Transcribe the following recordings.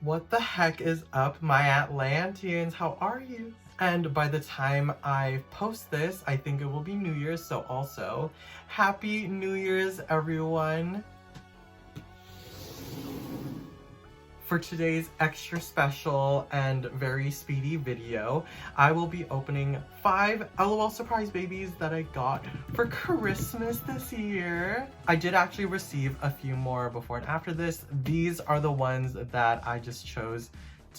What the heck is up, my Atlanteans? How are you? And by the time I post this, I think it will be New Year's, so also, Happy New Year's, everyone! For today's extra special and very speedy video, I will be opening 5 LOL surprise babies that I got for Christmas this year. I did actually receive a few more before and after this. These are the ones that I just chose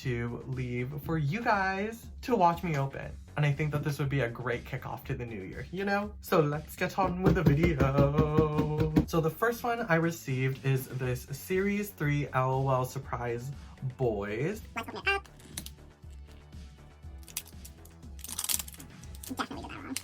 to leave for you guys to watch me open. And I think that this would be a great kickoff to the new year, you know? So let's get on with the video. So the first one I received is this Series 3 LOL Surprise Boys. Let's open it up. Definitely did that wrong.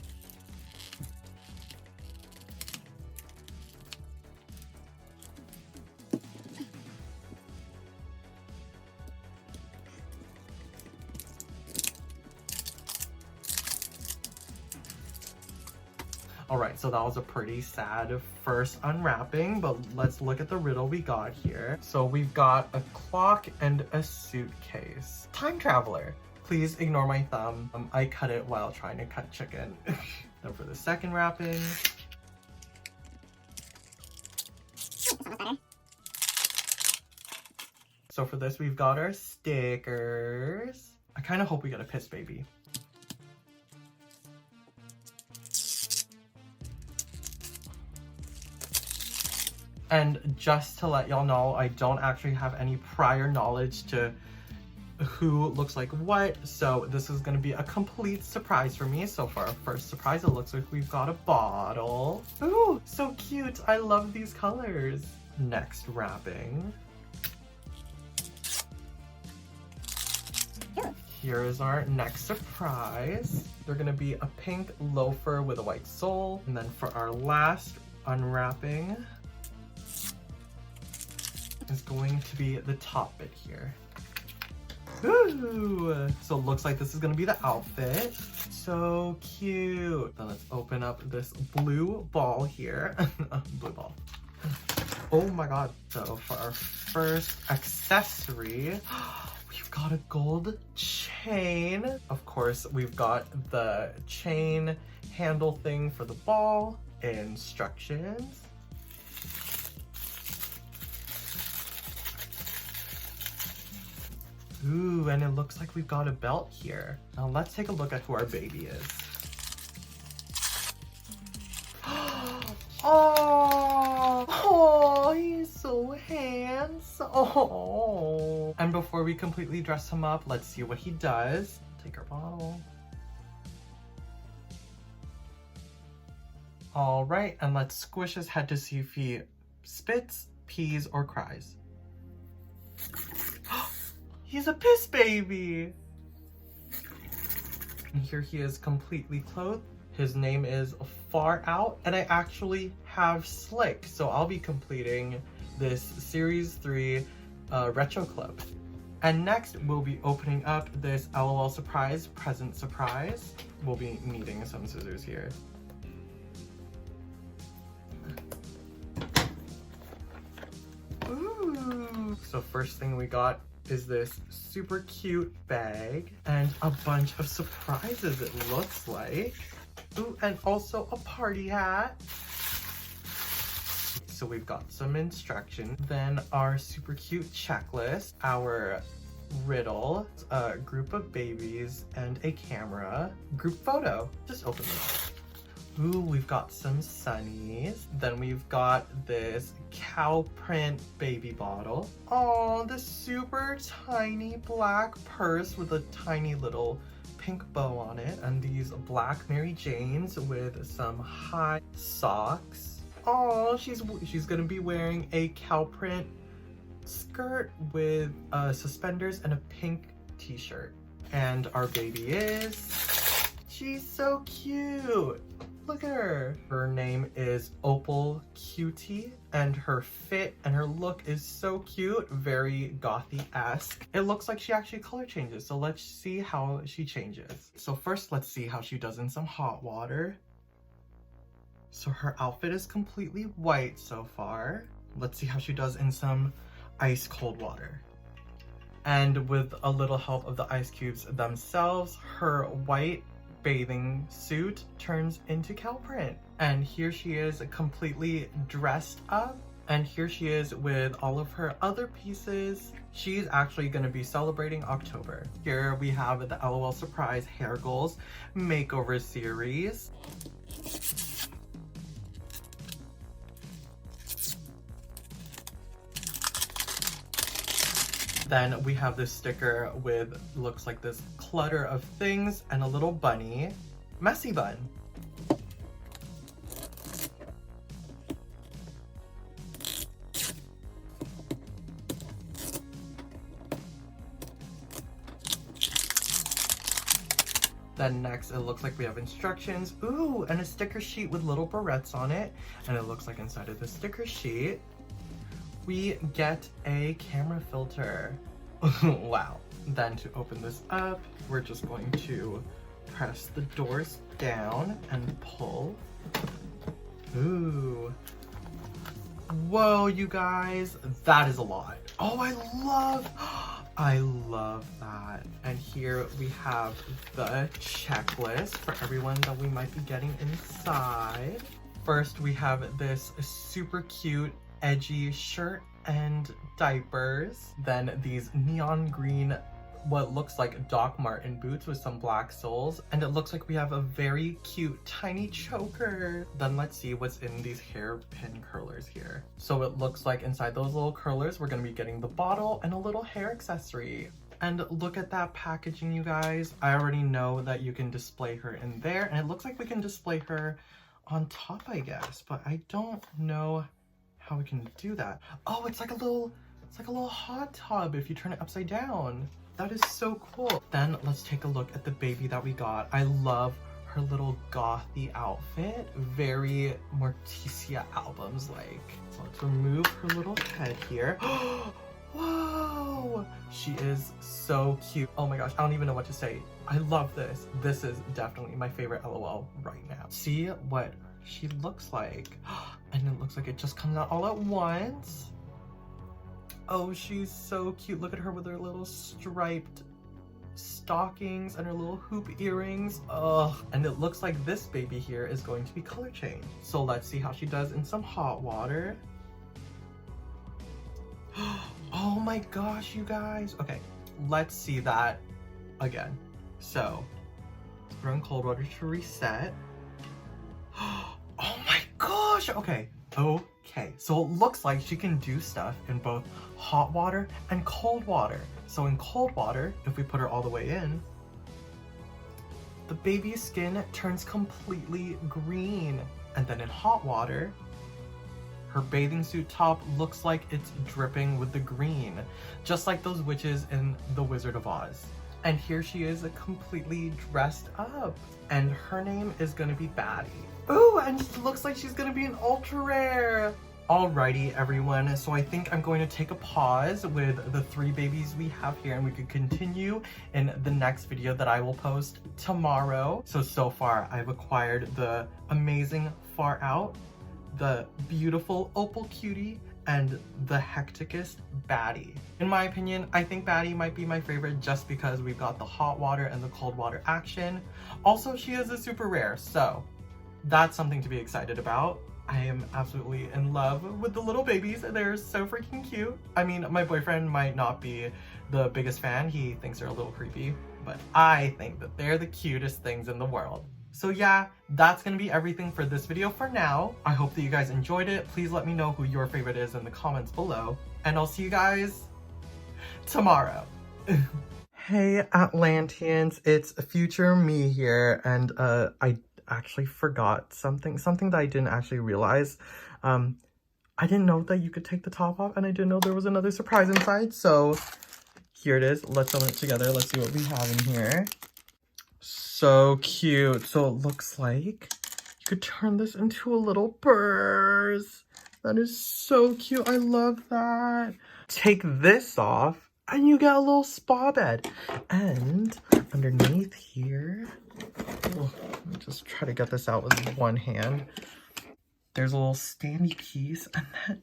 Alright, so that was a pretty sad first unwrapping, but let's look at the riddle we got here. So we've got a clock and a suitcase. Time traveler. Please ignore my thumb. I cut it while trying to cut chicken. Then for the second wrapping. So for this, we've got our stickers. I kind of hope we get a piss baby. And just to let y'all know, I don't actually have any prior knowledge to who looks like what, so this is going to be a complete surprise for me. So for our first surprise, it looks like we've got a bottle. Ooh, so cute. I love these colors. Next wrapping. Here is our next surprise. They're going to be a pink loafer with a white sole. And then for our last unwrapping is going to be the top bit here. Ooh! So it looks like this is gonna be the outfit. So cute. Then let's open up this blue ball here. Blue ball. Oh my god. So for our first accessory, we've got a gold chain. Of course, we've got the chain handle thing for the ball. Instructions. Ooh, and it looks like we've got a belt here. Now let's take a look at who our baby is. Oh, he's so handsome. Oh. And before we completely dress him up, let's see what he does. Take our bottle. All right, and let's squish his head to see if he spits, pees, or cries. He's a piss baby! And here he is completely clothed. His name is Far Out, and I actually have Slick, so I'll be completing this Series 3 Retro Club. And next, we'll be opening up this LOL Surprise Present Surprise. We'll be needing some scissors here. Ooh! So first thing we got is this super cute bag and a bunch of surprises, it looks like. Ooh, and also a party hat. So we've got some instructions, then our super cute checklist, our riddle, a group of babies, and a camera. Group photo. Just open them up. Ooh, we've got some sunnies. Then we've got this cow print baby bottle. Oh, this super tiny black purse with a tiny little pink bow on it. And these black Mary Janes with some high socks. Oh, she's gonna be wearing a cow print skirt with suspenders and a pink t-shirt. And our baby is... she's so cute. Look at her. Her name is Opal Cutie, and her fit and her look is so cute, very gothy-esque. It looks like she actually color changes, so let's see how she changes. So first, let's see how she does in some hot water. So her outfit is completely white so far. Let's see how she does in some ice cold water. And with a little help of the ice cubes themselves, her white bathing suit turns into cow print. And here she is completely dressed up. And here she is with all of her other pieces. She's actually going to be celebrating October. Here we have the L.O.L Surprise Hair Goals Makeover Series. Then we have this sticker with, looks like this clutter of things and a little bunny. Messy Bun. Then next, it looks like we have instructions. Ooh, and a sticker sheet with little barrettes on it. And it looks like inside of the sticker sheet, we get a camera filter. Wow. Then to open this up, we're just going to press the doors down and pull. Ooh. Whoa, you guys, that is a lot. Oh, I love that. And here we have the checklist for everyone that we might be getting inside. First, we have this super cute, edgy shirt and diapers. Then these neon green, what looks like Doc Marten boots with some black soles. And it looks like we have a very cute tiny choker. Then let's see what's in these hairpin curlers here. So it looks like inside those little curlers, we're gonna be getting the bottle and a little hair accessory. And look at that packaging, you guys. I already know that you can display her in there, and it looks like we can display her on top, I guess, but I don't know how we can do that. Oh, it's like a little hot tub if you turn it upside down. That is so cool. Then let's take a look at the baby that we got. I love her little gothy outfit. Very Morticia Albums like. So let's remove her little head here. Whoa! She is so cute. Oh my gosh, I don't even know what to say. I love this. This is definitely my favorite L.O.L right now. See what she looks like. And it looks like it just comes out all at once. Oh, she's so cute. Look at her with her little striped stockings and her little hoop earrings. Ugh. And it looks like this baby here is going to be color changed. So let's see how she does in some hot water. Oh my gosh, you guys. Okay, let's see that again. So, throw in cold water to reset. Oh my gosh. Okay. Okay, so it looks like she can do stuff in both hot water and cold water. So in cold water, if we put her all the way in, the baby's skin turns completely green. And then in hot water, her bathing suit top looks like it's dripping with the green, just like those witches in The Wizard of Oz. And here she is completely dressed up. And her name is gonna be Batty. Ooh, and it looks like she's gonna be an ultra rare. Alrighty, everyone. So I think I'm going to take a pause with the 3 babies we have here, and we could continue in the next video that I will post tomorrow. So far, I've acquired the amazing Far Out, the beautiful Opal Cutie, and the hecticest Batty. In my opinion, I think Batty might be my favorite just because we've got the hot water and the cold water action. Also, she is a super rare, so that's something to be excited about. I am absolutely in love with the little babies. They're so freaking cute. I mean, my boyfriend might not be the biggest fan. He thinks they're a little creepy, but I think that they're the cutest things in the world. So yeah, that's gonna be everything for this video for now. I hope that you guys enjoyed it. Please let me know who your favorite is in the comments below, and I'll see you guys tomorrow. Hey Atlanteans, it's future me here, and I actually forgot something that I didn't actually realize. I didn't know that you could take the top off, and I didn't know there was another surprise inside, so here it is. Let's open it together. Let's see what we have in here. So cute. So it looks like you could turn this into a little purse. That is so cute. I love that. Take this off and you get a little spa bed. And underneath here, let me just try to get this out with one hand. There's a little standy piece, and then,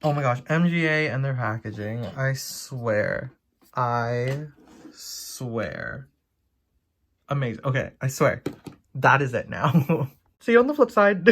oh my gosh, MGA and their packaging, I swear. I swear. Amazing. Okay, I swear. That is it now. See you on the flip side.